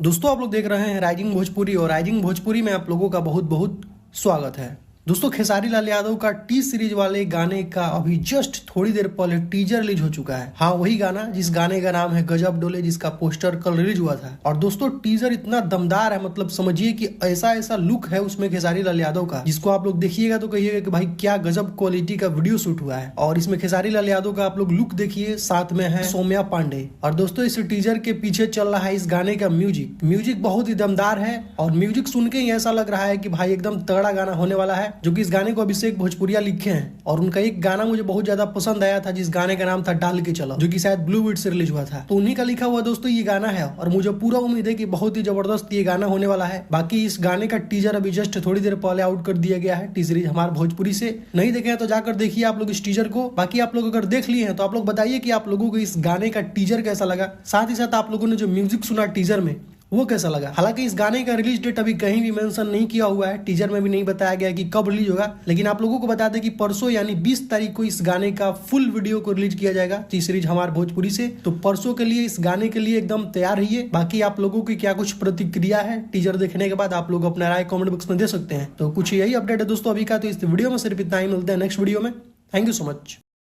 दोस्तों आप लोग देख रहे हैं राइजिंग भोजपुरी और राइजिंग भोजपुरी में आप लोगों का बहुत बहुत स्वागत है। दोस्तों खेसारी लाल यादव का टी सीरीज वाले गाने का अभी जस्ट थोड़ी देर पहले टीजर रिलीज हो चुका है। हाँ वही गाना जिस गाने का नाम है गजब डोले, जिसका पोस्टर कल रिलीज हुआ था। और दोस्तों टीजर इतना दमदार है, मतलब समझिए कि ऐसा ऐसा लुक है उसमें खेसारी लाल यादव का, जिसको आप लोग देखिएगा तो कहिएगा कि भाई क्या गजब क्वालिटी का वीडियो शूट हुआ है। और इसमें खेसारी लाल यादव का आप लोग लुक देखिए, साथ में है सौम्या पांडे। और दोस्तों इस टीजर के पीछे चल रहा है इस गाने का म्यूजिक बहुत ही दमदार है। और म्यूजिक सुन के ही ऐसा लग रहा है कि भाई एकदम तगड़ा गाना होने वाला है, जो कि इस गाने को अभिषेक भोजपुरिया लिखे हैं। और उनका एक गाना मुझे बहुत ज्यादा पसंद आया था, जिस गाने का नाम था डाल के चलो, जो कि शायद ब्लू बीट से रिलीज हुआ था। तो उन्हीं का लिखा हुआ दोस्तों ये गाना है और मुझे पूरा उम्मीद है कि बहुत ही जबरदस्त ये गाना होने वाला है। बाकी इस गाने का टीजर अभी जस्ट थोड़ी देर पहले आउट कर दिया गया है टी सीरीज हमारे भोजपुरी से। नहीं देखे हैं तो जाकर देखिए आप लोग इस टीजर को। बाकी आप लोग अगर देख लिए हैं तो आप लोग बताइए कि आप लोगों को इस गाने का टीजर कैसा लगा, साथ ही साथ आप लोगों ने जो म्यूजिक सुना टीजर में वो कैसा लगा। हालांकि इस गाने का रिलीज डेट अभी कहीं भी मेंशन नहीं किया हुआ है, टीजर में भी नहीं बताया गया कि कब रिलीज होगा। लेकिन आप लोगों को बता दें कि परसों यानी 20 तारीख को इस गाने का फुल वीडियो को रिलीज किया जाएगा टी सीरीज हमारे भोजपुरी से। तो परसों के लिए इस गाने के लिए एकदम तैयार रहिए। बाकी आप लोगों की क्या कुछ प्रतिक्रिया है टीजर देखने के बाद, आप लोग अपना राय कमेंट बॉक्स में दे सकते हैं। तो कुछ यही अपडेट है दोस्तों अभी का। तो इस वीडियो में सिर्फ इतना ही, मिलते हैं नेक्स्ट वीडियो में। Thank you so much.